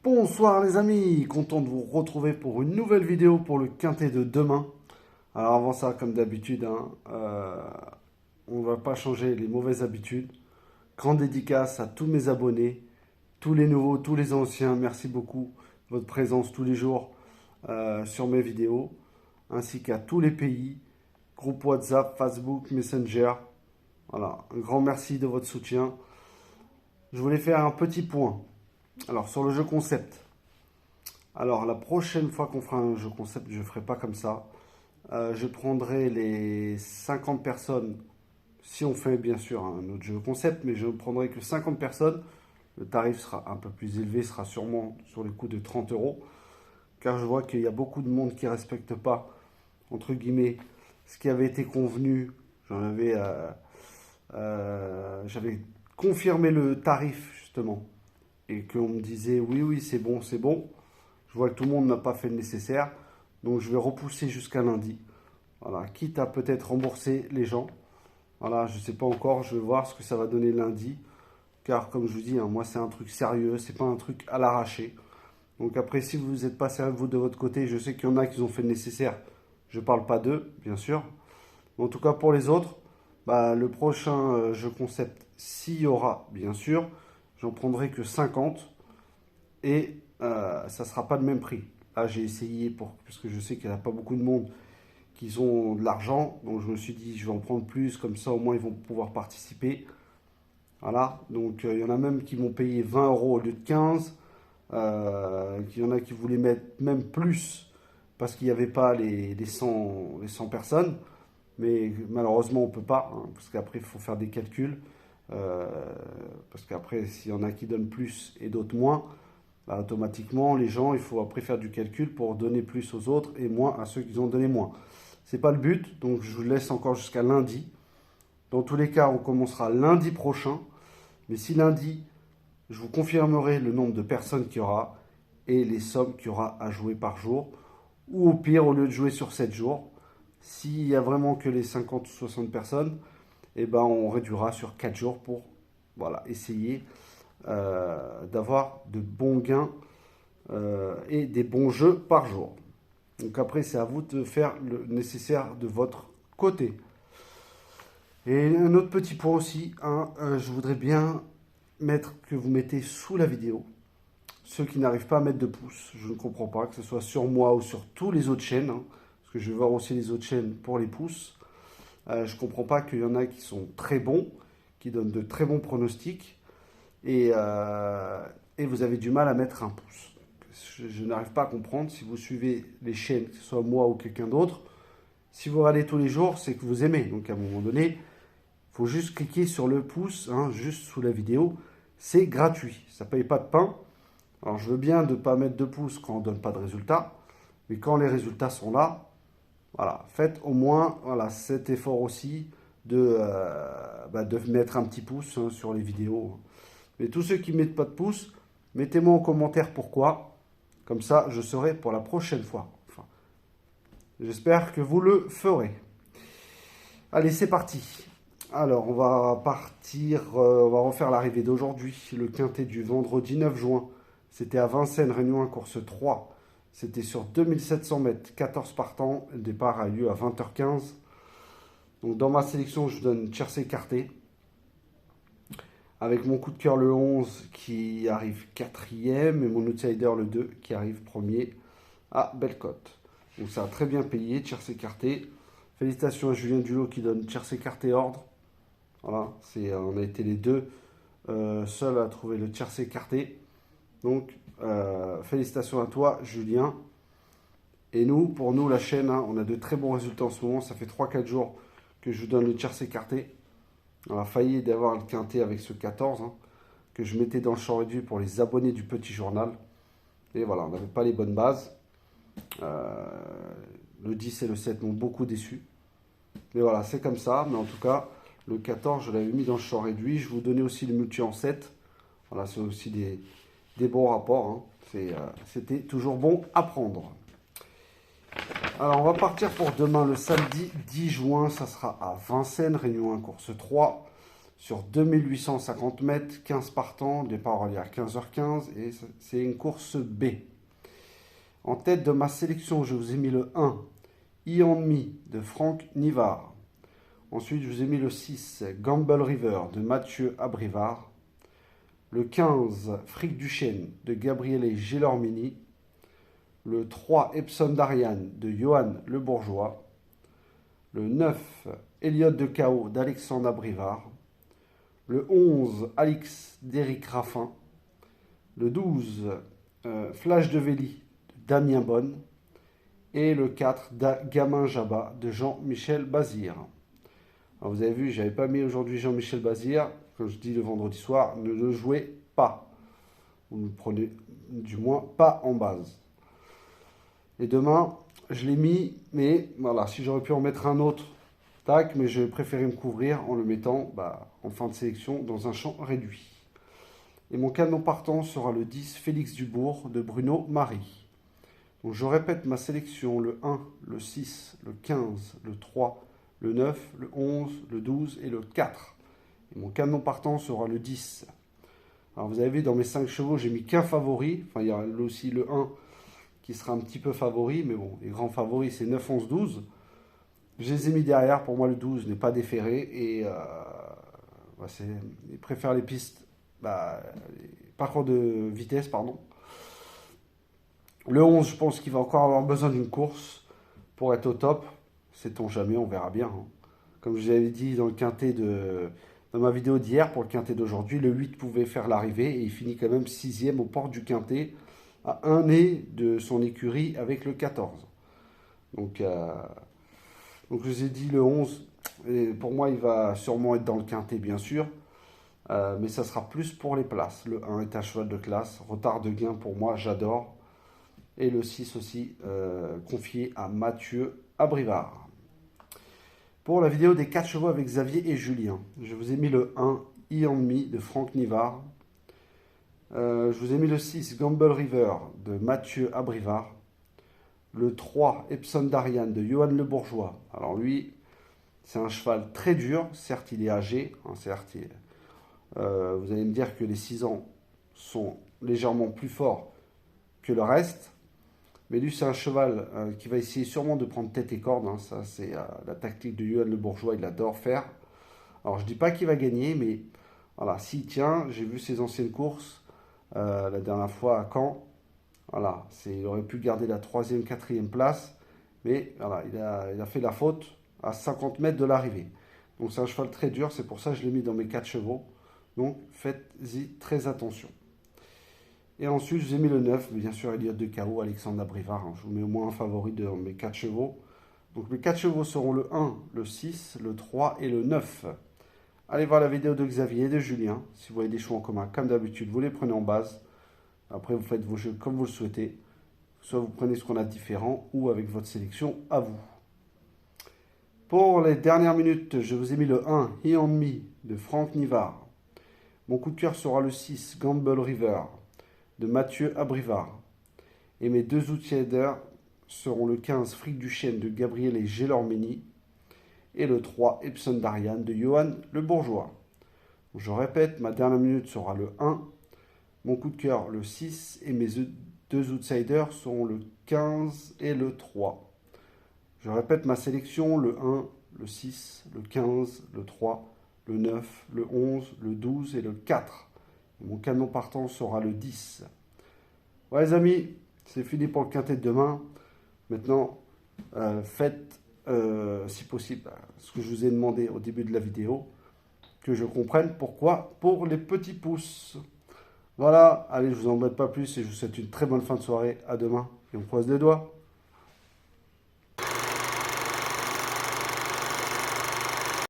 Bonsoir les amis, content de vous retrouver pour une nouvelle vidéo pour le quintet de demain. Alors avant ça, comme d'habitude, on va pas changer les mauvaises habitudes. Grande dédicace à tous mes abonnés, tous les nouveaux, tous les anciens. Merci beaucoup de votre présence tous les jours sur mes vidéos, ainsi qu'à tous les pays, groupe WhatsApp, Facebook, Messenger. Voilà, un grand merci de votre soutien. Je voulais faire un petit point. Alors sur le jeu concept. Alors, la prochaine fois qu'on fera un jeu concept, je ne ferai pas comme ça. Je prendrai les 50 personnes, si on fait bien sûr un autre jeu concept, mais je ne prendrai que 50 personnes. Le tarif sera un peu plus élevé, sera sûrement sur les coups de 30 euros, car je vois qu'il y a beaucoup de monde qui ne respecte pas, entre guillemets, ce qui avait été convenu. J'avais confirmé le tarif, justement, et qu'on me disait oui, oui, c'est bon, c'est bon. Je vois que tout le monde n'a pas fait le nécessaire. Donc je vais repousser jusqu'à lundi. Voilà, quitte à peut-être rembourser les gens. Voilà, je ne sais pas encore. Je vais voir ce que ça va donner lundi. Car comme je vous dis, moi c'est un truc sérieux. C'est pas un truc à l'arraché. Donc après, si vous êtes passé à vous de votre côté, je sais qu'il y en a qui ont fait le nécessaire. Je ne parle pas d'eux, bien sûr. En tout cas, pour les autres, le prochain jeu concept, s'il y aura, bien sûr, j'en prendrai que 50. Et ça ne sera pas le même prix. Là, j'ai essayé, parce que je sais qu'il n'y a pas beaucoup de monde qui ont de l'argent. Donc, je me suis dit, je vais en prendre plus. Comme ça, au moins, ils vont pouvoir participer. Voilà. Donc, il y en a même qui m'ont payé 20 euros au lieu de 15. Il y en a qui voulaient mettre même plus parce qu'il n'y avait pas les 100 personnes. Mais malheureusement, on ne peut pas. Parce qu'après, il faut faire des calculs. Euh, Parce qu'après, s'il y en a qui donnent plus et d'autres moins, automatiquement, les gens, il faut après faire du calcul pour donner plus aux autres et moins à ceux qui ont donné moins. C'est pas le but, donc je vous laisse encore jusqu'à lundi. Dans tous les cas, on commencera lundi prochain. Mais si lundi, je vous confirmerai le nombre de personnes qu'il y aura et les sommes qu'il y aura à jouer par jour. Ou au pire, au lieu de jouer sur 7 jours, s'il y a vraiment que les 50 ou 60 personnes, eh ben, on réduira sur 4 jours pour essayer d'avoir de bons gains et des bons jeux par jour. Donc après, c'est à vous de faire le nécessaire de votre côté. Et un autre petit point aussi, je voudrais bien mettre que vous mettez sous la vidéo ceux qui n'arrivent pas à mettre de pouces. Je ne comprends pas, que ce soit sur moi ou sur tous les autres chaînes, parce que je vais voir aussi les autres chaînes pour les pouces. Je ne comprends pas qu'il y en a qui sont très bons, qui donnent de très bons pronostics, et vous avez du mal à mettre un pouce. Je n'arrive pas à comprendre. Si vous suivez les chaînes, que ce soit moi ou quelqu'un d'autre, si vous regardez tous les jours, c'est que vous aimez. Donc à un moment donné, il faut juste cliquer sur le pouce, juste sous la vidéo. C'est gratuit, ça ne paye pas de pain. Alors je veux bien de ne pas mettre de pouce quand on ne donne pas de résultats, mais quand les résultats sont là, voilà, faites au moins cet effort aussi de mettre un petit pouce sur les vidéos. Mais tous ceux qui ne mettent pas de pouce, mettez-moi en commentaire pourquoi. Comme ça, je saurai pour la prochaine fois. Enfin, j'espère que vous le ferez. Allez, c'est parti. Alors, on va partir, on va refaire l'arrivée d'aujourd'hui, le quintet du vendredi 9 juin. C'était à Vincennes, Réunion 1, course 3. C'était sur 2700 mètres, 14 partants. Le départ a lieu à 20h15. Donc, dans ma sélection, je donne tiercé écarté. Avec mon coup de cœur le 11 qui arrive 4e et mon outsider le 2 qui arrive 1er à Bellecote. Donc ça a très bien payé, tiercé écarté. Félicitations à Julien Dulot qui donne tiercé écarté ordre. Voilà, on a été les deux seuls à trouver le tiercé écarté. Donc félicitations à toi Julien. Et nous, pour nous la chaîne, on a de très bons résultats en ce moment. Ça fait 3-4 jours que je vous donne le tiercé écarté. On a failli d'avoir le quintet avec ce 14 que je mettais dans le champ réduit pour les abonnés du petit journal. Et voilà, on n'avait pas les bonnes bases. Le 10 et le 7 m'ont beaucoup déçu. Mais voilà, c'est comme ça. Mais en tout cas, le 14, je l'avais mis dans le champ réduit. Je vous donnais aussi le multi en 7. Voilà, c'est aussi des bons rapports. C'était toujours bon à prendre. Alors, on va partir pour demain, le samedi 10 juin. Ça sera à Vincennes, Réunion 1, course 3. sur 2850 mètres, 15 partants, départ à 15h15 et c'est une course B. En tête de ma sélection, je vous ai mis le 1, E-On-Me de Franck Nivard. Ensuite, je vous ai mis le 6, Gamble River de Mathieu Abrivard. Le 15, Fric du Chêne de Gabriele Gelormini. Le 3, Epsom d'Ariane de Johan Le Bourgeois. Le 9, Elliot de Chaos d'Alexandre Abrivard. Le 11, Alix d'Éric Raffin. Le 12, Flash de Véli de Damien Bonne. Et le 4, Gamin Jabba de Jean-Michel Bazir. Alors vous avez vu, je n'avais pas mis aujourd'hui Jean-Michel Bazir. Comme je dis le vendredi soir, ne le jouez pas. Vous ne le prenez du moins pas en base. Et demain, je l'ai mis, mais voilà, si j'aurais pu en mettre un autre, tac, mais je préférais me couvrir en le mettant en fin de sélection dans un champ réduit. Et mon canon partant sera le 10, Félix Dubourg de Bruno Marie. Donc je répète ma sélection, le 1, le 6, le 15, le 3, le 9, le 11, le 12 et le 4. Et mon canon partant sera le 10. Alors vous avez vu, dans mes 5 chevaux, j'ai mis qu'un favori. Enfin, il y a aussi le 1 qui sera un petit peu favori. Mais bon, les grands favoris, c'est 9, 11, 12. Je les ai mis derrière. Pour moi, le 12 n'est pas déféré. Et il préfère les pistes, les parcours de vitesse, pardon. Le 11, je pense qu'il va encore avoir besoin d'une course pour être au top. Sait-on jamais, on verra bien. Comme je vous avais dit dans ma vidéo d'hier, pour le quintet d'aujourd'hui, le 8 pouvait faire l'arrivée et il finit quand même 6e aux portes du quintet, à un nez de son écurie avec le 14. Donc je vous ai dit le 11, et pour moi il va sûrement être dans le quintet bien sûr, mais ça sera plus pour les places. Le 1 est un cheval de classe, retard de gain pour moi, j'adore. Et le 6 aussi, confié à Mathieu Abrivard. Pour la vidéo des 4 chevaux avec Xavier et Julien, je vous ai mis le 1, E-On-Me de Franck Nivard. Je vous ai mis le 6, Gamble River de Mathieu Abrivard. Le 3, Epsom d'Ariane de Johan Le Bourgeois. Alors lui, c'est un cheval très dur. Certes, il est âgé. Vous allez me dire que les 6 ans sont légèrement plus forts que le reste. Mais lui, c'est un cheval qui va essayer sûrement de prendre tête et corde. Ça, c'est la tactique de Johan Le Bourgeois. Il adore faire. Alors, je ne dis pas qu'il va gagner, mais voilà, s'il tient, j'ai vu ses anciennes courses la dernière fois à Caen. Voilà, il aurait pu garder la 3e, 4e place. Mais voilà, il a fait la faute à 50 mètres de l'arrivée. Donc, c'est un cheval très dur. C'est pour ça que je l'ai mis dans mes 4 chevaux. Donc, faites-y très attention. Et ensuite, je vous ai mis le 9, bien sûr, Elliot de Chaos, Alexandre Abrivard. Je vous mets au moins un favori de mes 4 chevaux. Donc mes 4 chevaux seront le 1, le 6, le 3 et le 9. Allez voir la vidéo de Xavier et de Julien. Si vous voyez des chevaux en commun, comme d'habitude, vous les prenez en base. Après, vous faites vos jeux comme vous le souhaitez. Soit vous prenez ce qu'on a de différent ou avec votre sélection à vous. Pour les dernières minutes, je vous ai mis le 1, E-On-Me de Franck Nivard. Mon coup de cœur sera le 6, Gamble River de Mathieu Abrivard. Et mes 2 outsiders seront le 15, Fric du Chêne de Gabriele Gelormini et le 3, Epsom d'Ariane de Johan Le Bourgeois. Je répète, ma dernière minute sera le 1, mon coup de cœur le 6 et mes 2 outsiders seront le 15 et le 3. Je répète ma sélection, le 1, le 6, le 15, le 3, le 9, le 11, le 12 et le 4. Mon canon partant sera le 10. Ouais les amis, c'est fini pour le quintet de demain. Maintenant, faites, si possible, ce que je vous ai demandé au début de la vidéo, que je comprenne pourquoi, pour les petits pouces. Voilà, allez, je vous embête pas plus et je vous souhaite une très bonne fin de soirée. À demain et on croise les doigts.